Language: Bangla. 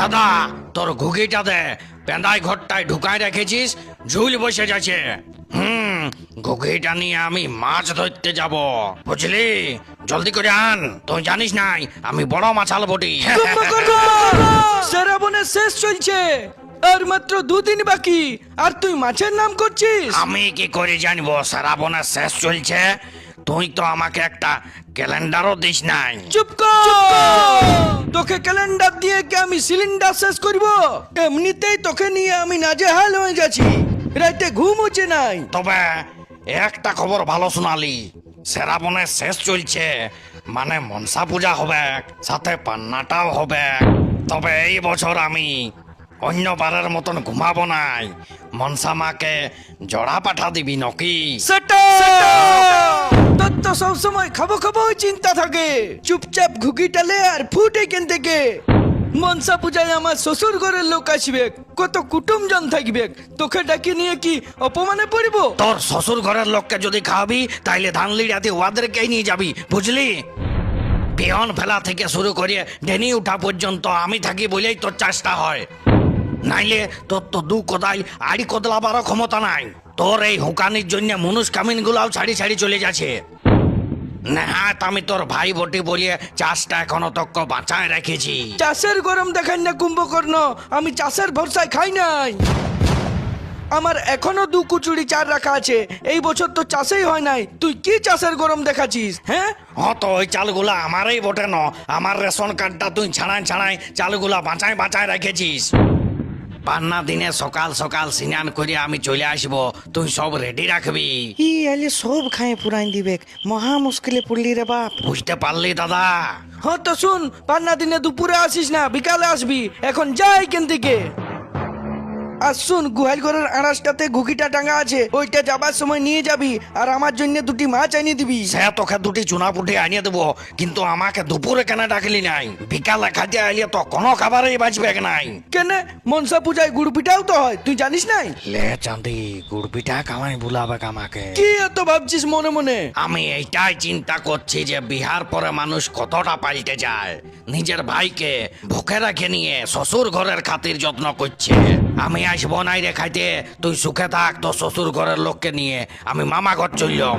দাদা তোর ঘুগিটা দে, পেঁদাই ঘরটায় ঢুকায় রেখেছিস, ঝুল বসে যাচ্ছে। ঘুগিটা নিয়ে আমি মাছ ধরতে যাব, বুঝলি? জলদি করে আন, তুই জানিস নাই আমি বড় মাছাল বটি। শ্রাবণের শেষ চলছে, আর মাত্র 2 দিন বাকি, আর তুই মাছের নাম করছিস? আমি কি করে জানবো শ্রাবণের শেষ চলছে? তুই তো আমাকে একটা ক্যালেন্ডারও দিস নাই। চুপ কর! তোকে ক্যালেন্ডার দিয়ে কি আমি সিলিন্ডার শেষ করব? এমনিতেই তোকে নিয়ে আমি নাজেহাল হয়ে যাচ্ছি, রাতে ঘুম হচ্ছে নাই। তবে একটা খবর ভালো শোনালি, শ্রাবণের শেষ চলছে, মানে মনসা পূজা হবে, সাথে পান্নাটাও হবে। তবে এই বছর আমি অন্য বারের মতন ঘুমাবো নাই, মনসা মাকে জড়া পাঠা দিবি নাকি? তোর তো সবসময় খাবো খাবো চিন্তা থাকে। চুপচাপ ঘুগিটালে আর ফুট এখান থেকে। মনসা পূজায় আমার শ্বশুর ঘরের লোক আসবে, কত কুটুমজন থাকবে, তোকে ডাকি নিয়ে কি অপমানে পড়ব? তোর শ্বশুর ঘরের লোককে যদি খাওয়াবি তাইলে ধানলি রাতে ওয়াদেরকেই নিয়ে যাবি, বুঝলি? বিহন ফেলা থেকে শুরু করে ডেনি উঠা পর্যন্ত আমি থাকি বলেই তোর চাষটা হয়, নাইলে তোর তো 2 কোদাল আড়ি কোদলাবারও ক্ষমতা নাই। তোর এই হুকানির জন্য মনুষ কামিন গুলাও ছাড়ি ছাড়ি চলে যাচ্ছে। না আমি তোর ভাই বটি বলিয়ে চাষটা এখনো তক্ক বাঁচায় রেখেছি। চাষের গরম দেখান না কুম্ভকর্ণ, আমি চাষের ভরসায় খাই নাই। আমার এখনো 2 কুচুরি চার রাখা আছে, এই বছর তো চাষই হয় নাই, তুই কি চাষের গরম দেখাচ্ছিস? হ্যাঁ তো ওই চালগুলা আমারই বটে ন, আমার রেশন কার্ডটা তুই ছাড়াই ছাড়াই চালগুলা বাঁচায় বাঁচায় রেখেছিস। পান্না দিনে সকাল সকাল স্নান করে আমি চলে আসবো, তুই সব রেডি রাখবি। ই আলে সব খায় পুরাই দিবে, মহা মুশকিলে পড়লি রে বাপ। বুঝতে পারলি দাদা? হ্যাঁ তো শুন, পান্না দিনে দুপুরে আসিস না, বিকালে আসবি। এখন যাই কেন থেকে। আর শুন, গুহাল ঘরের আড়াসটাতে ঘুগিটা টাঙা আছে, ওইটা যাবার সময় নিয়ে যাবি, আর আমার জন্য 2টি মাছ এনে দিবি। সে তোকে 2টি চুনা পুটি আনিয়ে দেবো, কিন্তু আমাকে দুপুরে কেন ডাকলি নাই? বিকালে খাইতে আইলে তো কোনো খাবারই বাঁচবে নাই। কেন? মনসা পূজায় গুড় পিঠাও তো হয়, তুই জানিস নাই? লে চাঁদি, গুড় পিঠা কামাই ভুলাবে আমাকে। কি এত ভাবছিস মনে মনে? আমি এইটাই চিন্তা করছি যে বিহার পরে মানুষ কতটা পাল্টে যায়, নিজের ভাইকে ভুকে রেখে নিয়ে শ্বশুর ঘরের খাতির যত্ন করছে। আমি আসবো নাই রে খাইতে, তুই সুখে থাক তোর শ্বশুর ঘরের লোককে নিয়ে, আমি মামা ঘর চললাম।